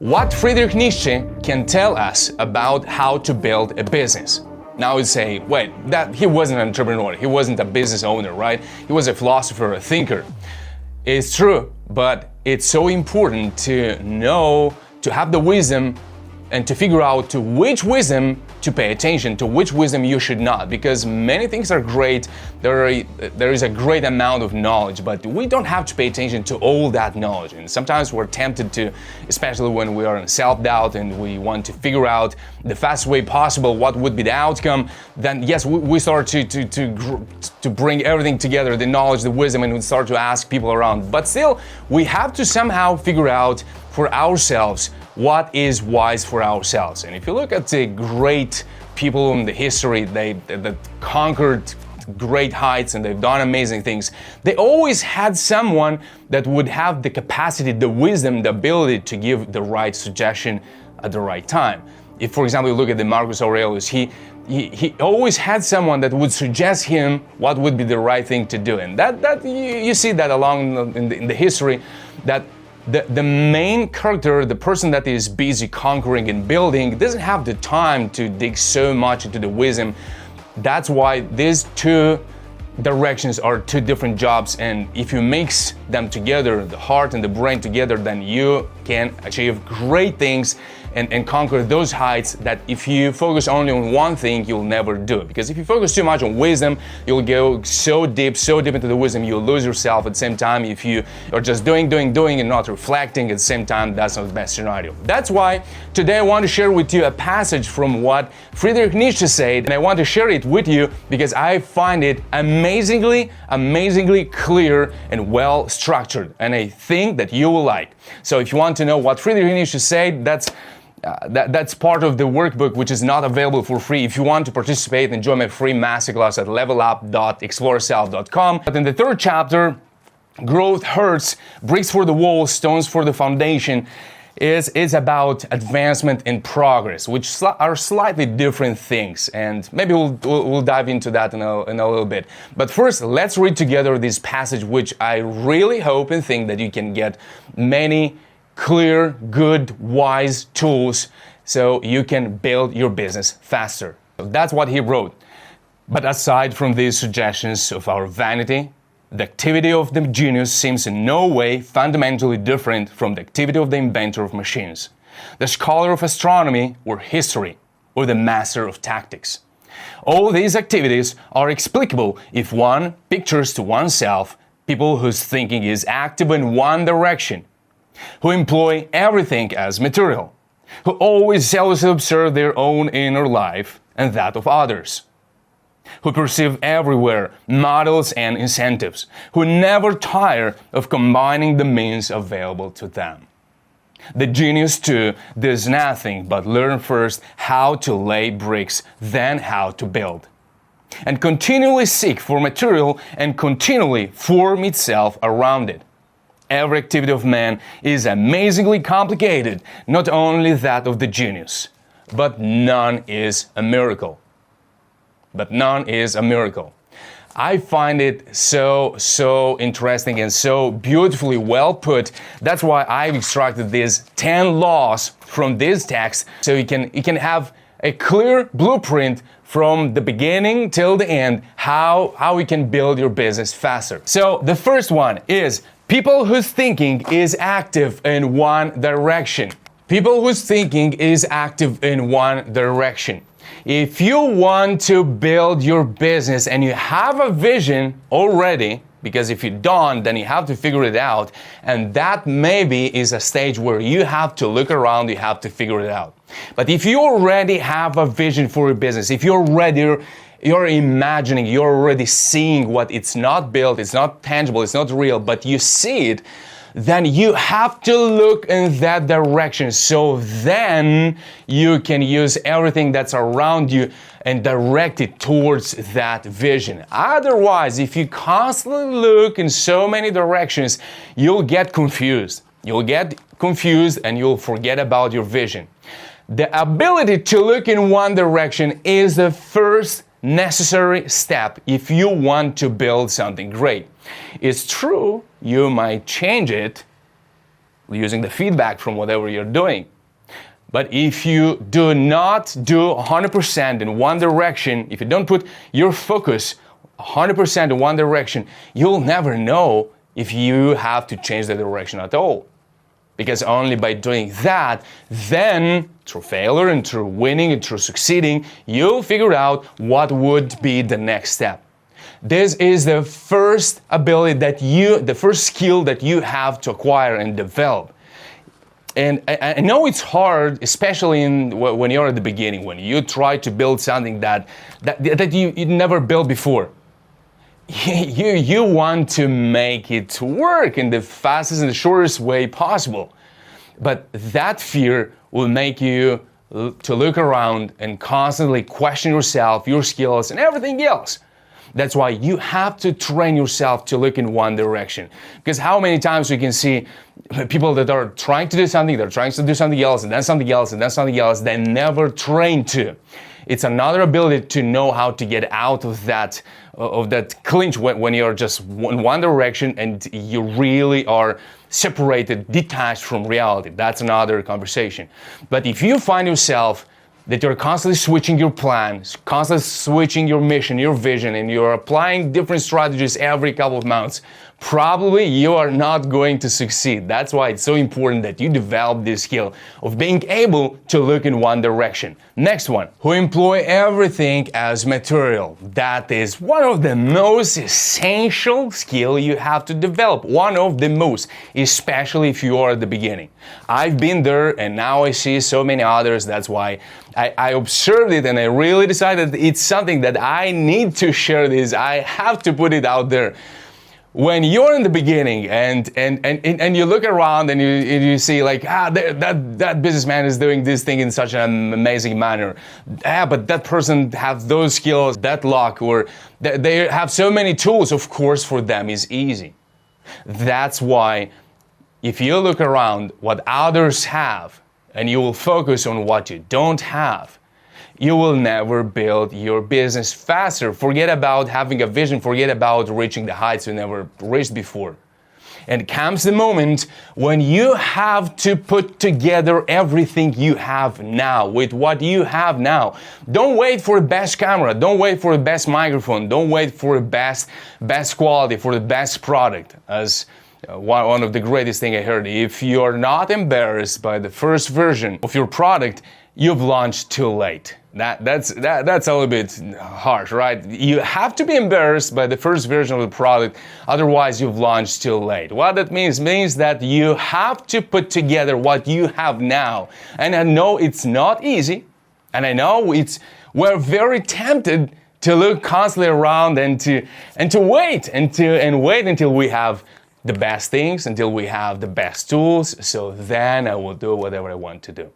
What Friedrich Nietzsche can tell us about how to build a business. Now you say, wait, that he wasn't an entrepreneur, he wasn't a business owner, right? He was a philosopher, a thinker. It's true, but it's so important to know, to have the wisdom and to figure out to which wisdom to pay attention, to which wisdom you should not, because many things are great, there is a great amount of knowledge, but we don't have to pay attention to all that knowledge. And sometimes we're tempted to, especially when we are in self-doubt and we want to figure out the fastest way possible what would be the outcome, then yes, we start to bring everything together, the knowledge, the wisdom, and we start to ask people around. But still, we have to somehow figure out for ourselves what is wise for ourselves. And if you look at the great people in the history, that conquered great heights and they've done amazing things, they always had someone that would have the capacity, the wisdom, the ability to give the right suggestion at the right time. If, for example, you look at the Marcus Aurelius, he always had someone that would suggest him what would be the right thing to do. And that you see that along in the history, that the main character, the person that is busy conquering and building, doesn't have the time to dig so much into the wisdom. That's why these two directions are two different jobs, and if you mix them together, the heart and the brain together, then you can achieve great things and conquer those heights that if you focus only on one thing, you'll never do. Because if you focus too much on wisdom, you'll go so deep into the wisdom, you'll lose yourself. At the same time, if you are just doing and not reflecting at the same time, that's not the best scenario. That's why today I want to share with you a passage from what Friedrich Nietzsche said, and I want to share it with you because I find it amazingly clear and well structured, and I think that you will like. So if you want to know what Friedrich Nietzsche said, that's part of the workbook, which is not available for free. If you want to participate, enjoy my free masterclass at levelup.exploreself.com. But in the third chapter, Growth Hurts, Bricks for the Wall, Stones for the Foundation, is about advancement and progress, which are slightly different things. And maybe we'll dive into that in a little bit. But first, let's read together this passage, which I really hope and think that you can get many clear, good, wise tools so you can build your business faster. So that's what he wrote. But aside from these suggestions of our vanity, the activity of the genius seems in no way fundamentally different from the activity of the inventor of machines, the scholar of astronomy or history, or the master of tactics. All these activities are explicable if one pictures to oneself people whose thinking is active in one direction, who employ everything as material, who always zealously observe their own inner life and that of others, who perceive everywhere models and incentives, who never tire of combining the means available to them. The genius, too, does nothing but learn first how to lay bricks, then how to build, and continually seek for material and continually form itself around it. Every activity of man is amazingly complicated, not only that of the genius, but none is a miracle. I find it so interesting and so beautifully well put. That's why I've extracted these 10 laws from this text, so you can have a clear blueprint from the beginning till the end, how we can build your business faster. So the first one is people whose thinking is active in one direction. People whose thinking is active in one direction. If you want to build your business and you have a vision already, because if you don't, then you have to figure it out, and that maybe is a stage where you have to look around, you have to figure it out. But if you already have a vision for your business, if you're imagining, you're already seeing what it's not built, it's not tangible, it's not real, but you see it, then you have to look in that direction. So then you can use everything that's around you and direct it towards that vision. Otherwise, if you constantly look in so many directions, you'll get confused. And you'll forget about your vision. The ability to look in one direction is the first necessary step if you want to build something great. It's true, you might change it, using the feedback from whatever you're doing. But if you do not do 100% in one direction, if you don't put your focus 100% in one direction, you'll never know if you have to change the direction at all. Because only by doing that, then through failure and through winning and through succeeding, you'll figure out what would be the next step. This is the first ability the first skill that you have to acquire and develop. And I know it's hard, especially when you're at the beginning, when you try to build something that you never built before. You want to make it work in the fastest and the shortest way possible. But that fear will make you to look around and constantly question yourself, your skills, and everything else. That's why you have to train yourself to look in one direction. Because how many times we can see people that are trying to do something, they're trying to do something else, and then something else, and then something else, they never train to. It's another ability to know how to get out of that clinch when you're just in one direction and you really are separated, detached from reality. That's another conversation. But if you find yourself that you're constantly switching your plans, constantly switching your mission, your vision, and you're applying different strategies every couple of months, probably you are not going to succeed. That's why it's so important that you develop this skill of being able to look in one direction. Next one, who employ everything as material. That is one of the most essential skills you have to develop. One of the most, especially if you are at the beginning. I've been there and now I see so many others. That's why I observed it and I really decided it's something that I need to share this. I have to put it out there. When you're in the beginning and you look around and you see like, that businessman is doing this thing in such an amazing manner. But that person has those skills, that luck, or they have so many tools, of course, for them is easy. That's why if you look around what others have and you will focus on what you don't have, you will never build your business faster. Forget about having a vision, forget about reaching the heights you never reached before. And comes the moment when you have to put together everything you have now with what you have now. Don't wait for the best camera, don't wait for the best microphone, don't wait for the best quality, for the best product. As one of the greatest things I heard, if you're not embarrassed by the first version of your product, you've launched too late. That's a little bit harsh, right? You have to be embarrassed by the first version of the product, otherwise you've launched too late. What that means that you have to put together what you have now. And I know it's not easy, and I know we're very tempted to look constantly around and to wait until we have the best things, until we have the best tools, so then I will do whatever I want to do.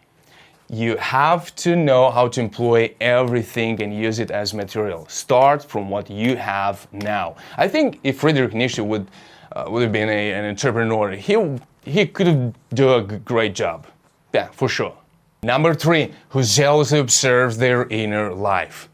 You have to know how to employ everything and use it as material. Start from what you have now. I think if Friedrich Nietzsche would have been an entrepreneur, he could do a great job. Yeah, for sure. Number 3, who zealously observes their inner life.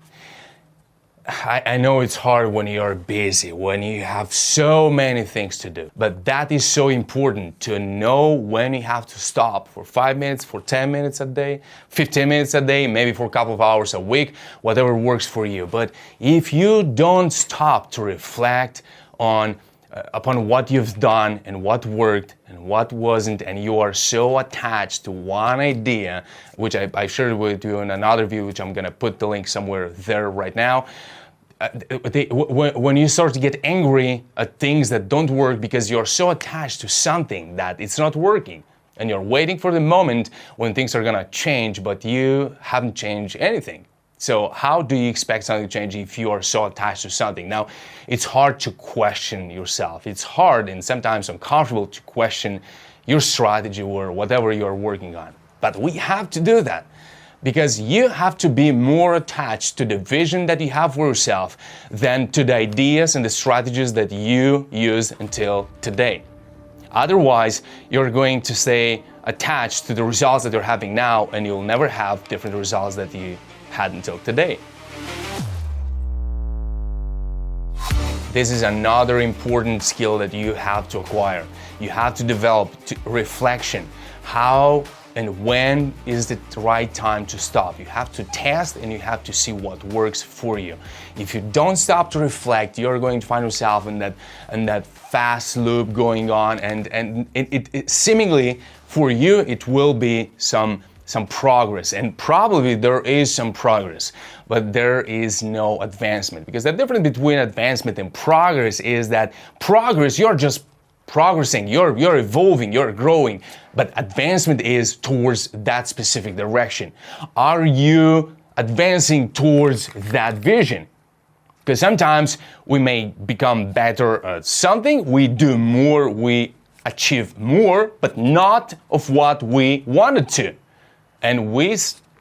I know it's hard when you're busy, when you have so many things to do, but that is so important to know when you have to stop for 5 minutes, for 10 minutes a day, 15 minutes a day, maybe for a couple of hours a week, whatever works for you. But if you don't stop to reflect upon what you've done and what worked and what wasn't, and you are so attached to one idea, which I shared with you in another video, which I'm gonna put the link somewhere there right now. When you start to get angry at things that don't work because you're so attached to something that it's not working, and you're waiting for the moment when things are gonna change, but you haven't changed anything. So how do you expect something to change if you are so attached to something? Now, it's hard to question yourself. It's hard and sometimes uncomfortable to question your strategy or whatever you're working on. But we have to do that because you have to be more attached to the vision that you have for yourself than to the ideas and the strategies that you used until today. Otherwise, you're going to stay attached to the results that you're having now, and you'll never have different results that you had until today. This is another important skill that you have to acquire. You have to develop reflection. How and when is the right time to stop? You have to test and you have to see what works for you. If you don't stop to reflect, you're going to find yourself in that fast loop going on, and it seemingly for you it will be some progress, and probably there is some progress, but there is no advancement, because the difference between advancement and progress is that progress, you're just progressing, you're evolving, you're growing, but advancement is towards that specific direction. Are you advancing towards that vision? Because sometimes we may become better at something, we do more, we achieve more, but not of what we wanted to. And we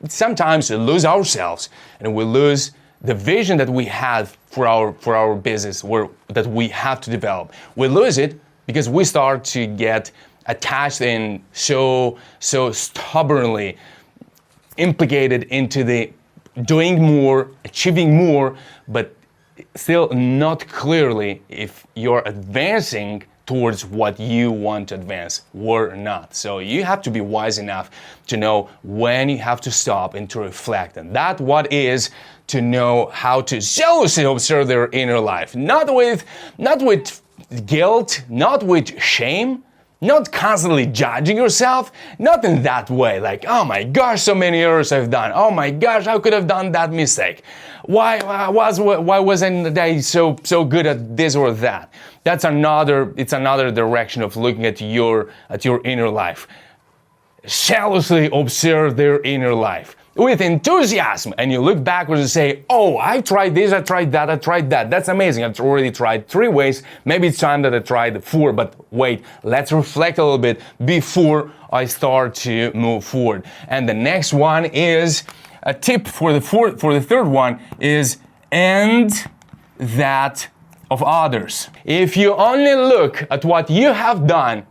sometimes lose ourselves, and we lose the vision that we had for our business, that we have to develop. We lose it because we start to get attached and so stubbornly implicated into the doing more, achieving more, but still not clearly if you're advancing towards what you want to advance or not. So you have to be wise enough to know when you have to stop and to reflect. And that what is to know how to jealously observe their inner life. Not with guilt, not with shame, not constantly judging yourself, not in that way, like, oh my gosh, so many errors I've done. Oh my gosh, how could I have done that mistake? Why wasn't I so good at this or that? It's another direction of looking at your inner life. Jealously observe their inner life with enthusiasm, and you look backwards and say, oh, I tried this, I tried that. That's amazing. I've already tried 3 ways. Maybe it's time that I tried 4, but wait, let's reflect a little bit before I start to move forward. And the next one is a tip for the third one is and that of others. If you only look at what you have done,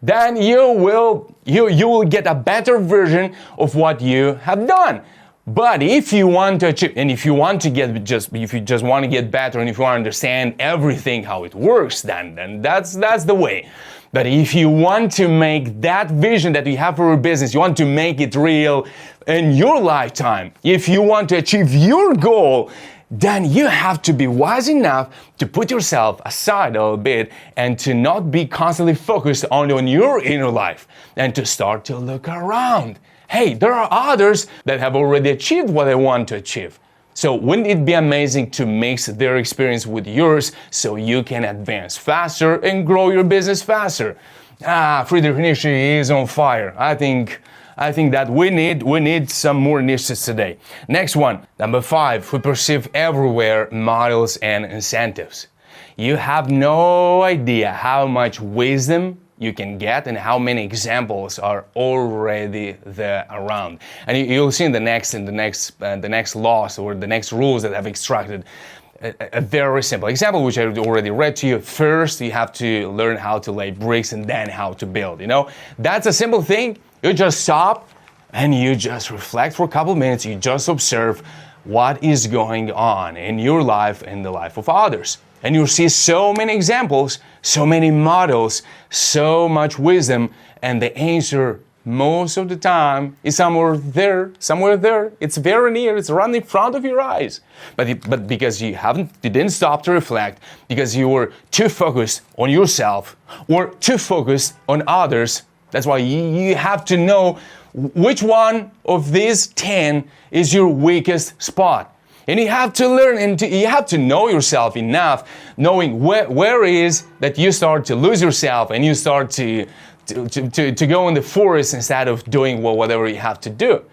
then you will get a better version of what you have done. But if you want to achieve, and if you want to if you just want to get better, and if you want to understand everything how it works, then that's the way. But if you want to make that vision that you have for your business, you want to make it real in your lifetime, if you want to achieve your goal, then you have to be wise enough to put yourself aside a little bit and to not be constantly focused on your inner life, and to start to look around. Hey, there are others that have already achieved what they want to achieve. So wouldn't it be amazing to mix their experience with yours so you can advance faster and grow your business faster? Friedrich Nietzsche is on fire. I think that we need some more Nietzsches today. Next one, number 5, we perceive everywhere models and incentives. You have no idea how much wisdom you can get and how many examples are already there around. And you'll see in the next laws or the next rules that I've extracted a very simple example, which I already read to you. First, you have to learn how to lay bricks and then how to build. That's a simple thing. You just stop and you just reflect for a couple of minutes. You just observe what is going on in your life and the life of others. And you'll see so many examples, so many models, so much wisdom, and the answer most of the time is somewhere there. It's very near, it's right in front of your eyes. But because you didn't stop to reflect, because you were too focused on yourself or too focused on others, that's why you have to know which one of these 10 is your weakest spot. And you have to learn and you have to know yourself enough, knowing where is that you start to lose yourself and you start to go in the forest instead of doing whatever you have to do.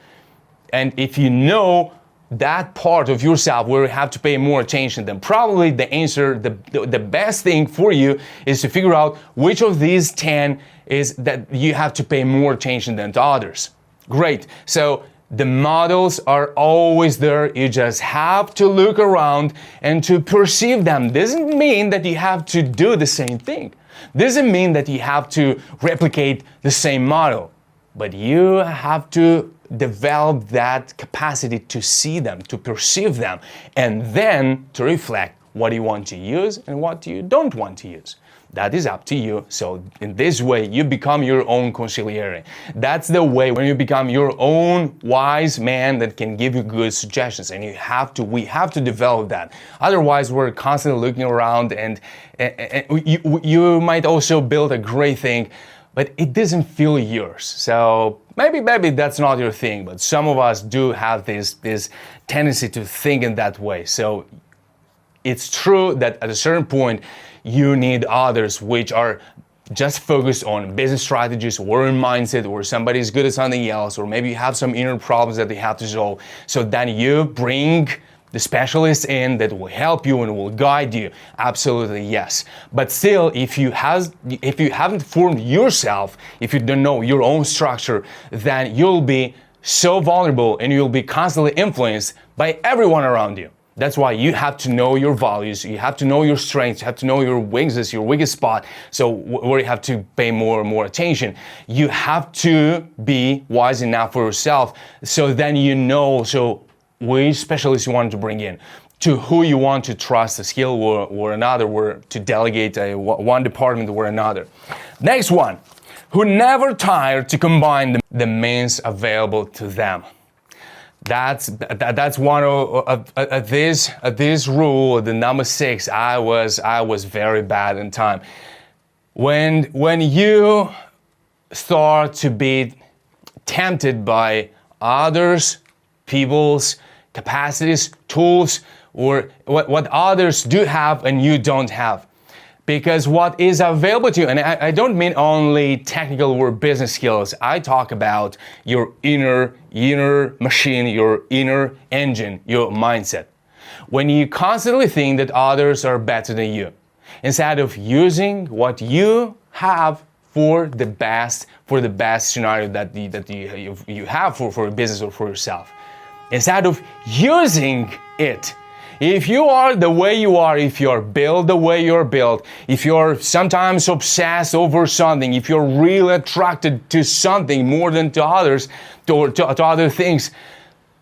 And if you know that part of yourself where you have to pay more attention, then probably the answer, the best thing for you is to figure out which of these 10 is that you have to pay more attention than to others. Great. So the models are always there. You just have to look around and to perceive them. Doesn't mean that you have to do the same thing. Doesn't mean that you have to replicate the same model. But you have to develop that capacity to see them, to perceive them, and then to reflect what you want to use and what you don't want to use. That is up to you. So in this way, you become your own consigliere. That's the way when you become your own wise man that can give you good suggestions. And we have to develop that. Otherwise, we're constantly looking around and you might also build a great thing, but it doesn't feel yours. So maybe that's not your thing, but some of us do have this tendency to think in that way. So it's true that at a certain point, you need others which are just focused on business strategies or in mindset, or somebody's good at something else, or maybe you have some inner problems that they have to solve. So then you bring the specialists in that will help you and will guide you. Absolutely, yes. But still, if you haven't formed yourself, if you don't know your own structure, then you'll be so vulnerable and you'll be constantly influenced by everyone around you. That's why you have to know your values, you have to know your strengths, you have to know your weaknesses, your weakest spot, so where you have to pay more and more attention. You have to be wise enough for yourself, so then you know which specialist you want to bring in, to who you want to trust a skill or another, or to delegate one department or another. Next one, who never tired to combine the means available to them. That's one of this rule, the number 6. I was very bad in time. When you start to be tempted by others, people's capacities, tools, or what others do have and you don't have. Because what is available to you, and I don't mean only technical or business skills, I talk about your inner machine, your inner engine, your mindset. When you constantly think that others are better than you, instead of using what you have for the best scenario that you have for a business or for yourself, instead of using it. If you are the way you are, if you're built the way you're built, if you're sometimes obsessed over something, if you're really attracted to something more than to others, to other things,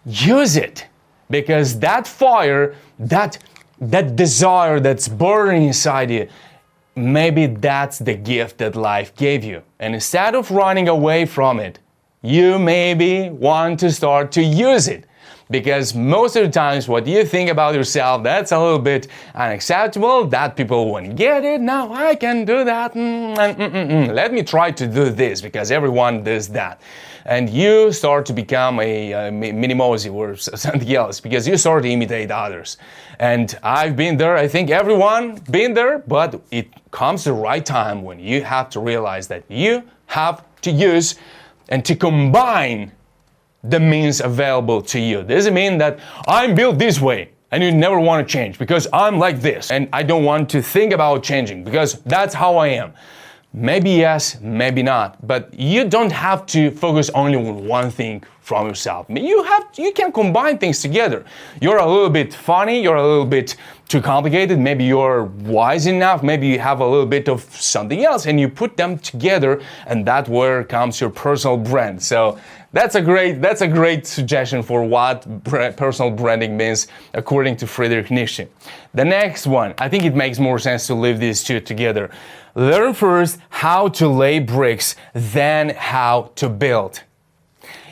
use it. Because that fire, that desire that's burning inside you, maybe that's the gift that life gave you. And instead of running away from it, you maybe want to start to use it. Because most of the times what you think about yourself, that's a little bit unacceptable, that people won't get it, now I can do that, let me try to do this, because everyone does that. And you start to become a mini-Mosey or something else, because you start to imitate others. And I've been there, I think everyone been there, but it comes the right time when you have to realize that you have to use and to combine the means available to you. Doesn't mean that I'm built this way and you never want to change because I'm like this and I don't want to think about changing because that's how I am. Maybe yes, maybe not, but you don't have to focus only on one thing from yourself. You can combine things together. You're a little bit funny, you're a little bit too complicated, maybe you're wise enough, maybe you have a little bit of something else, and you put them together, and that's where comes your personal brand. So that's a great suggestion for what personal branding means according to Friedrich Nietzsche. The next one, I think it makes more sense to leave these two together. Learn first how to lay bricks, then how to build.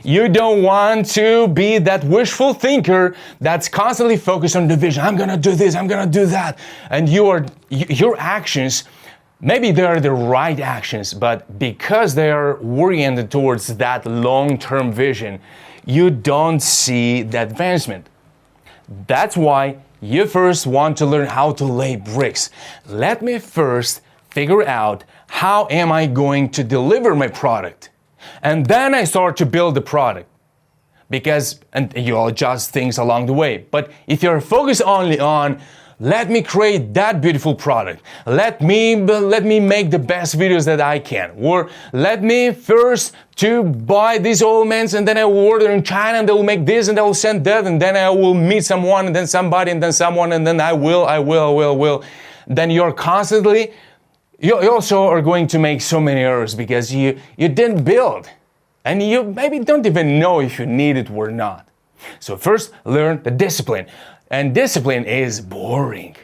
You don't want to be that wishful thinker that's constantly focused on the vision. I'm gonna do this, I'm gonna do that. And your actions, maybe they're the right actions, but because they are oriented towards that long-term vision, you don't see the advancement. That's why you first want to learn how to lay bricks. Let me first figure out how am I going to deliver my product. And then I start to build the product. And you adjust things along the way. But if you're focused only on, let me create that beautiful product, let me make the best videos that I can, or let me first to buy these elements and then I will order in China and they will make this and they will send that and then I will meet someone and then somebody and then someone and then I will. Then you also are going to make so many errors because you didn't build and you maybe don't even know if you need it or not. So first learn the discipline. And discipline is boring.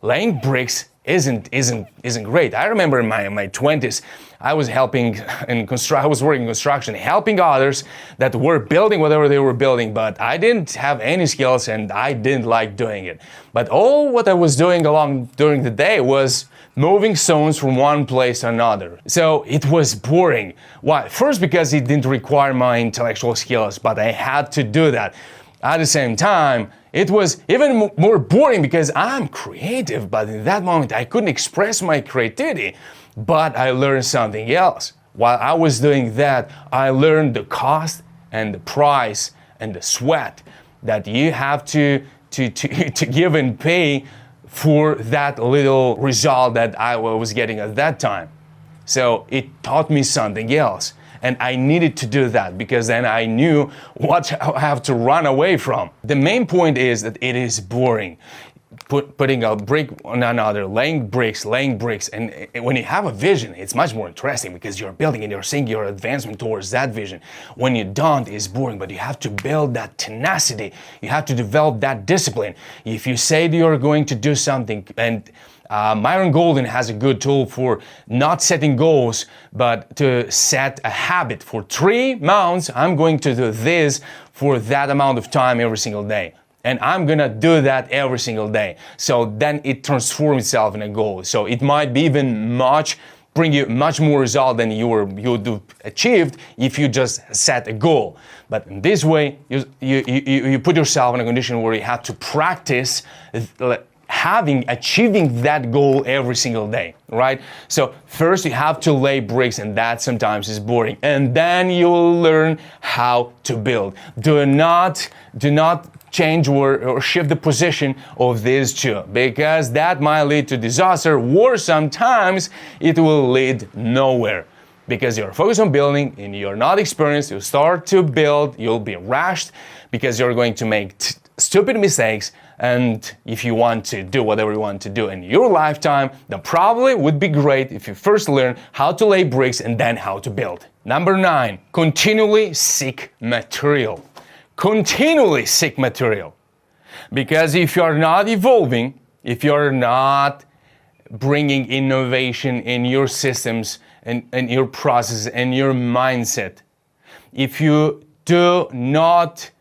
Laying bricks isn't great. I remember in my 20s, I was working in construction, helping others that were building whatever they were building, but I didn't have any skills and I didn't like doing it. But all what I was doing during the day was moving stones from one place to another. So it was boring. Why? First, because it didn't require my intellectual skills, but I had to do that. At the same time, it was even more boring because I'm creative, but in that moment I couldn't express my creativity. But I learned something else. While I was doing that, I learned the cost and the price and the sweat that you have to give and pay for that little result that I was getting at that time. So it taught me something else. And I needed to do that because then I knew what I have to run away from. The main point is that it is boring. Putting a brick on another, laying bricks, and when you have a vision, it's much more interesting because you're building and you're seeing your advancement towards that vision. When you don't, it's boring, but you have to build that tenacity. You have to develop that discipline. If you say that you're going to do something, and Myron Golden has a good tool for not setting goals, but to set a habit. For 3 months, I'm going to do this for that amount of time every single day. And I'm gonna do that every single day. So then it transforms itself in a goal. So it might be even bring you much more result than you would have achieved if you just set a goal. But in this way, you put yourself in a condition where you have to practice achieving that goal every single day, right? So first you have to lay bricks, and that sometimes is boring. And then you'll learn how to build. Do not change or shift the position of these two, because that might lead to disaster, or sometimes it will lead nowhere. Because you're focused on building and you're not experienced, you start to build, you'll be rushed because you're going to make stupid mistakes. And if you want to do whatever you want to do in your lifetime, then probably would be great if you first learn how to lay bricks and then how to build. Number 9, continually seek material. Continually seek material. Because if you're not evolving, if you're not bringing innovation in your systems and your process and your mindset, if you do not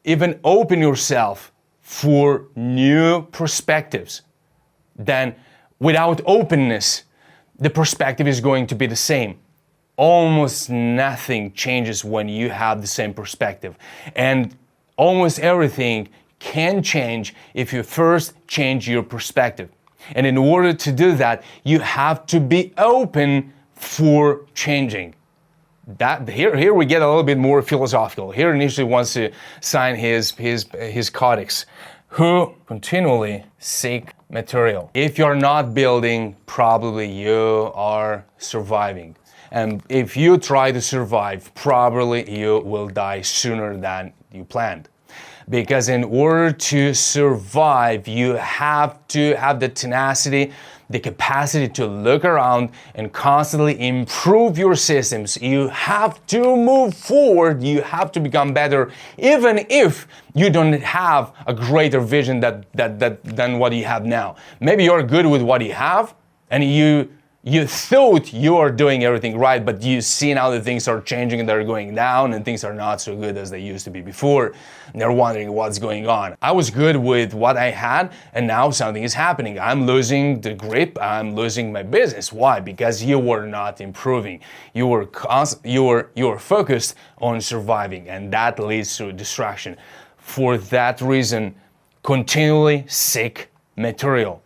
even open yourself for new perspectives, then without openness, the perspective is going to be the same. Almost nothing changes when you have the same perspective. And almost everything can change if you first change your perspective. And in order to do that, you have to be open for changing. Here we get a little bit more philosophical. Here Nietzsche wants to sign his codex. Who continually seek material. If you're not building, probably you are surviving. And if you try to survive, probably you will die sooner than you planned. Because in order to survive, you have to have the tenacity, the capacity to look around and constantly improve your systems. You have to move forward. You have to become better, even if you don't have a greater vision than what you have now. Maybe you're good with what you have, and you thought you are doing everything right, but you see now that things are changing and they're going down and things are not so good as they used to be before. And they're wondering what's going on. I was good with what I had, and now something is happening. I'm losing the grip. I'm losing my business. Why? Because you were not improving. You were focused on surviving, and that leads to distraction. For that reason, continually seek material.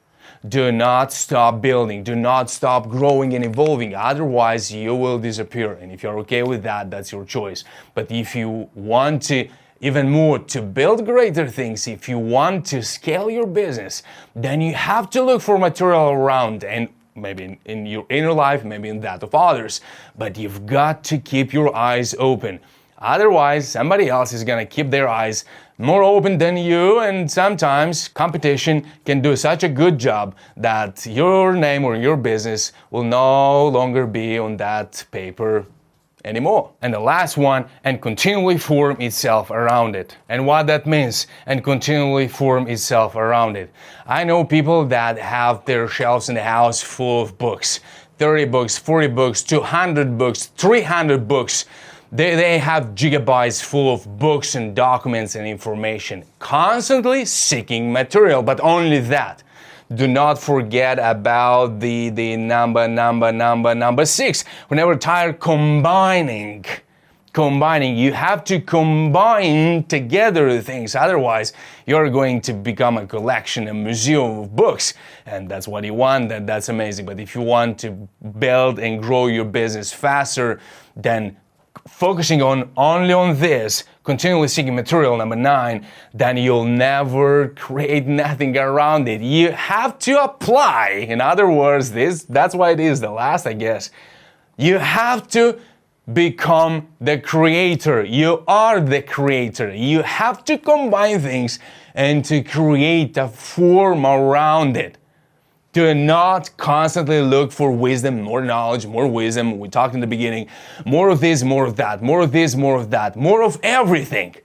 Do not stop building. Do not stop growing and evolving. Otherwise, you will disappear. And if you're okay with that, that's your choice. But if you want to even more to build greater things, if you want to scale your business, then you have to look for material around, and maybe in your inner life, maybe in that of others. But you've got to keep your eyes open. Otherwise, somebody else is going to keep their eyes more open than you, and sometimes competition can do such a good job that your name or your business will no longer be on that paper anymore. And the last one, and continually form itself around it. And what that means, and continually form itself around it. I know people that have their shelves in the house full of books. 30 books, 40 books, 200 books, 300 books. They have gigabytes full of books and documents and information, constantly seeking material, but only that. Do not forget about the number 6. Whenever tired combining, you have to combine together things. Otherwise, you're going to become a collection, a museum of books. And that's what you want, that's amazing. But if you want to build and grow your business faster, then focusing only on this, continually seeking material, number 9, then you'll never create nothing around it. You have to apply. In other words, that's why it is the last, I guess. You have to become the creator. You are the creator. You have to combine things and to create a form around it. Do not constantly look for wisdom, more knowledge, more wisdom. We talked in the beginning, more of this, more of that, more of this, more of that, more of everything.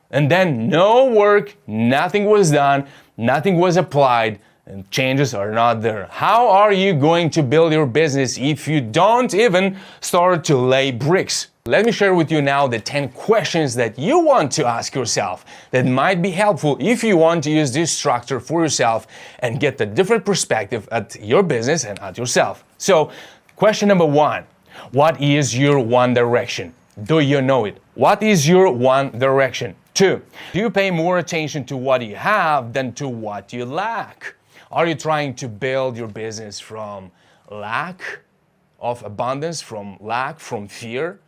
And then no work, nothing was done, nothing was applied, and changes are not there. How are you going to build your business if you don't even start to lay bricks? Let me share with you now the 10 questions that you want to ask yourself that might be helpful if you want to use this structure for yourself and get a different perspective at your business and at yourself. So, question number 1, what is your one direction? Do you know it? What is your one direction? 2, do you pay more attention to what you have than to what you lack? Are you trying to build your business from lack of abundance, from lack, from fear?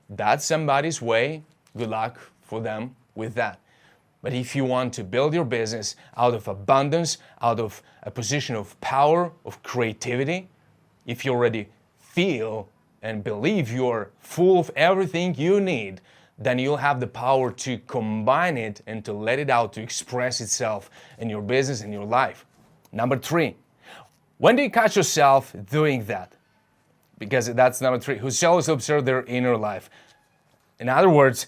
That's somebody's way. Good luck for them with that. But if you want to build your business out of abundance, out of a position of power, of creativity, if you already feel and believe you're full of everything you need, then you'll have the power to combine it and to let it out, to express itself in your business, in your life. Number 3, when do you catch yourself doing that? Because that's number 3, who always observe their inner life. In other words,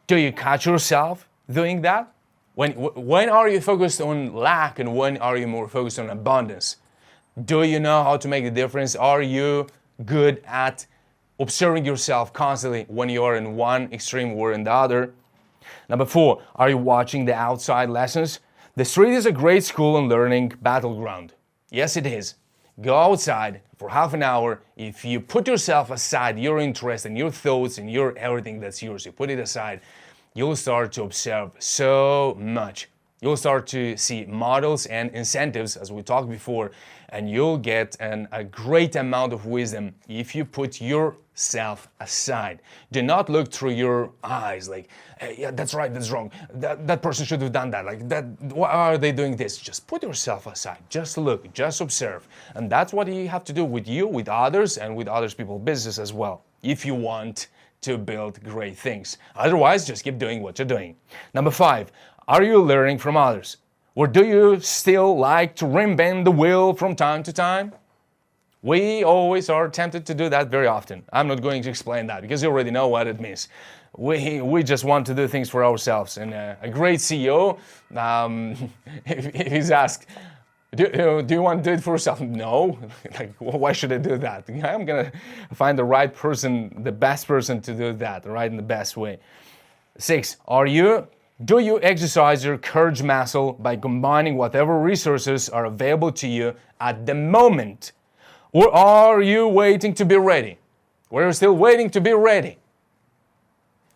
do you catch yourself doing that? When are you focused on lack and when are you more focused on abundance? Do you know how to make the difference? Are you good at observing yourself constantly when you are in one extreme or in the other? Number 4, are you watching the outside lessons? The street is a great school and learning battleground. Yes, it is. Go outside for half an hour. If you put yourself aside, your interest and your thoughts and your everything that's yours, you put it aside, you'll start to observe so much. You'll start to see models and incentives, as we talked before, and you'll get a great amount of wisdom if you put yourself aside. Do not look through your eyes like, hey, yeah, that's right, that's wrong. That person should have done that. Like that, why are they doing this? Just put yourself aside. Just look, just observe. And that's what you have to do with you, with others, and with others people's business as well, if you want to build great things. Otherwise, just keep doing what you're doing. Number 5, are you learning from others? Or do you still like to reinvent the wheel from time to time? We always are tempted to do that very often. I'm not going to explain that because you already know what it means. We just want to do things for ourselves. And a great CEO, if he's asked, do you want to do it for yourself? No. Like, well, why should I do that? I'm going to find the right person, the best person to do that, right, in the best way. 6, do you exercise your courage muscle by combining whatever resources are available to you at the moment? Or are you waiting to be ready? Or are you still waiting to be ready?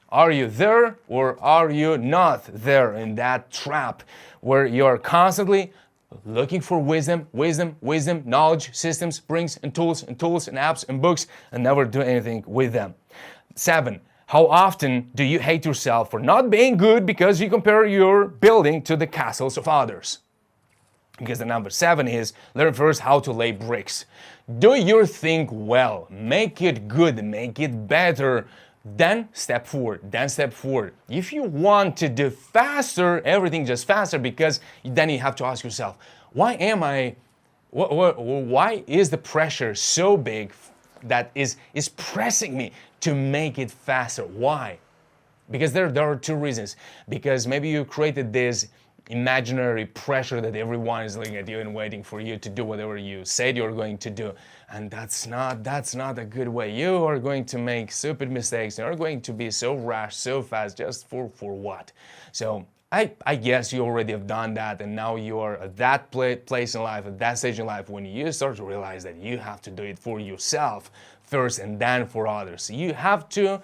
Are you there or are you not there in that trap where you're constantly looking for wisdom, knowledge, systems, springs, and tools, and apps, and books, and never do anything with them? 7, how often do you hate yourself for not being good because you compare your building to the castles of others? Because the number 7 is, learn first how to lay bricks. Do your thing well, make it good, make it better, then step forward. If you want to do faster, everything just faster, because then you have to ask yourself, why is the pressure so big that is pressing me to make it faster. Why? Because there are two reasons. Because maybe you created this imaginary pressure that everyone is looking at you and waiting for you to do whatever you said you're going to do. And that's not a good way. You are going to make stupid mistakes. You're going to be so rash, so fast, just for what? So I guess you already have done that, and now you are at that place in life, at that stage in life, when you start to realize that you have to do it for yourself first and then for others. You have to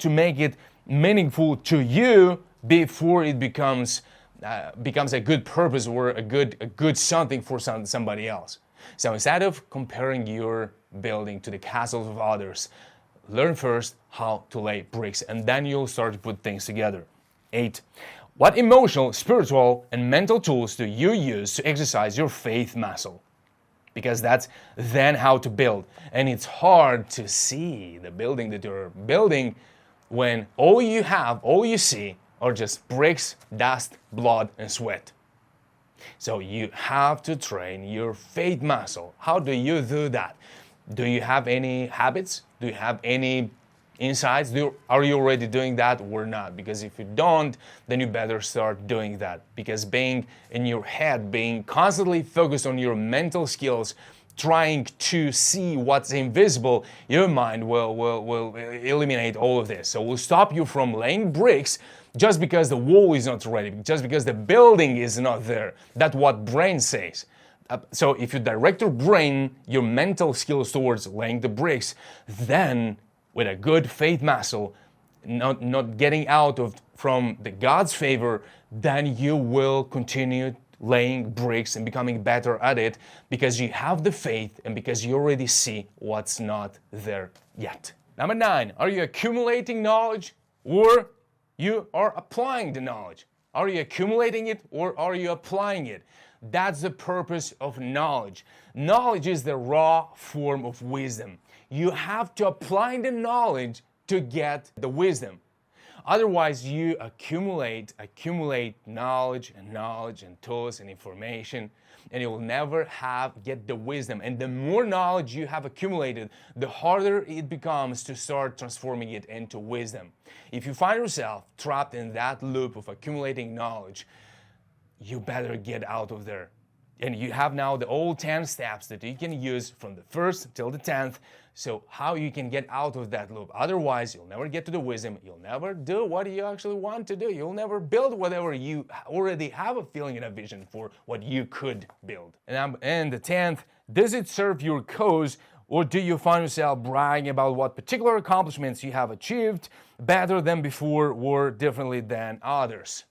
make it meaningful to you before it becomes a good purpose or a good something for somebody else. So instead of comparing your building to the castles of others, learn first how to lay bricks, and then you'll start to put things together. 8. What emotional, spiritual, and mental tools do you use to exercise your faith muscle? Because that's then how to build. And it's hard to see the building that you're building when all you see are just bricks, dust, blood, and sweat. So you have to train your faith muscle. How do you do that? Do you have any habits? Do you have any insights? Are you already doing that or not? Because if you don't, then you better start doing that. Because being in your head, being constantly focused on your mental skills, trying to see what's invisible, your mind will eliminate all of this. So it will stop you from laying bricks just because the wall is not ready, just because the building is not there. That's what brain says. So if you direct your brain, your mental skills towards laying the bricks, then with a good faith muscle, not getting out from the God's favor, then you will continue laying bricks and becoming better at it because you have the faith and because you already see what's not there yet. Number 9, are you accumulating knowledge or you are applying the knowledge? Are you accumulating it or are you applying it? That's the purpose of knowledge. Knowledge is the raw form of wisdom. You have to apply the knowledge to get the wisdom. Otherwise, you accumulate knowledge and tools and information, and you will never get the wisdom. And the more knowledge you have accumulated, the harder it becomes to start transforming it into wisdom. If you find yourself trapped in that loop of accumulating knowledge, you better get out of there. And you have now the all 10 steps that you can use from the 1st till the 10th. So how you can get out of that loop. Otherwise, you'll never get to the wisdom. You'll never do what you actually want to do. You'll never build whatever you already have a feeling and a vision for what you could build. And the 10th, does it serve your cause, or do you find yourself bragging about what particular accomplishments you have achieved better than before or differently than others?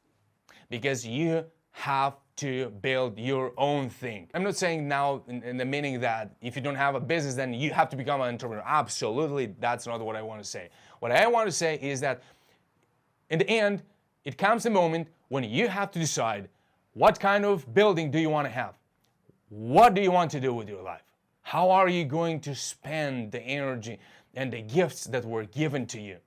Because you have to build your own thing. I'm not saying now in the meaning that if you don't have a business, then you have to become an entrepreneur. Absolutely, that's not what I want to say. What I want to say is that in the end, it comes a moment when you have to decide what kind of building do you want to have? What do you want to do with your life? How are you going to spend the energy and the gifts that were given to you?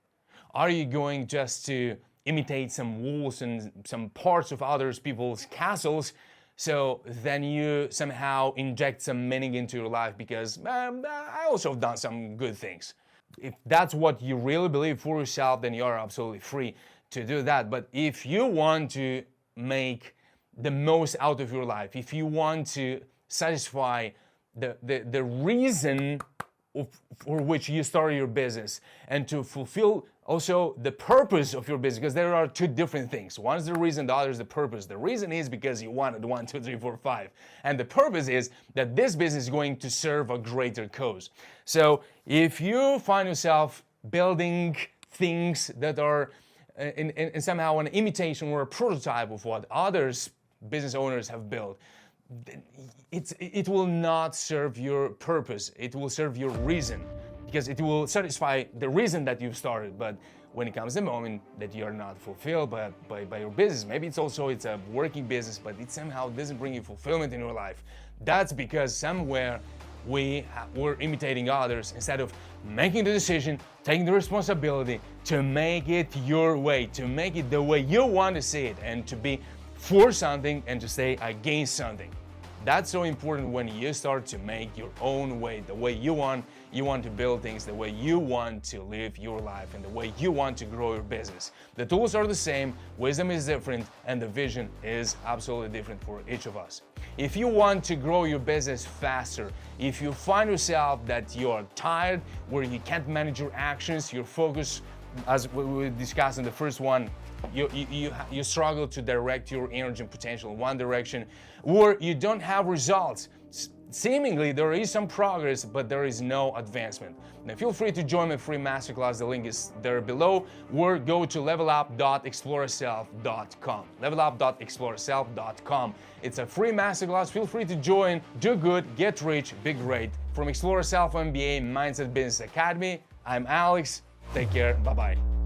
Are you going just to imitate some walls and some parts of other people's castles, so then you somehow inject some meaning into your life because I also have done some good things? If that's what you really believe for yourself, then you are absolutely free to do that. But if you want to make the most out of your life, if you want to satisfy the reason for which you started your business and to fulfill also the purpose of your business, because there are two different things. One is the reason, the other is the purpose. The reason is because you wanted 1, 2, 3, 4, 5. And the purpose is that this business is going to serve a greater cause. So if you find yourself building things that are in somehow an imitation or a prototype of what others, business owners, have built, it will not serve your purpose. It will serve your reason, because it will satisfy the reason that you've started. But when it comes the moment that you are not fulfilled by your business, maybe it's a working business, but it somehow doesn't bring you fulfillment in your life. That's because somewhere we're imitating others instead of making the decision, taking the responsibility to make it your way, to make it the way you want to see it, and to be for something and to stay against something. That's so important when you start to make your own way, the way you want to build things, the way you want to live your life, and the way you want to grow your business. The tools are the same, wisdom is different, and the vision is absolutely different for each of us. If you want to grow your business faster, if you find yourself that you're tired, where you can't manage your actions, your focus, as we discussed in the first one, you struggle to direct your energy and potential in one direction, or you don't have results. Seemingly there is some progress, but there is no advancement. Now feel free to join my free masterclass, the link is there below, or go to levelup.exploreself.com. levelup.exploreself.com. It's a free masterclass, feel free to join, do good, get rich, be great. From Explore Self MBA Mindset Business Academy, I'm Alex. Take care. Bye-bye.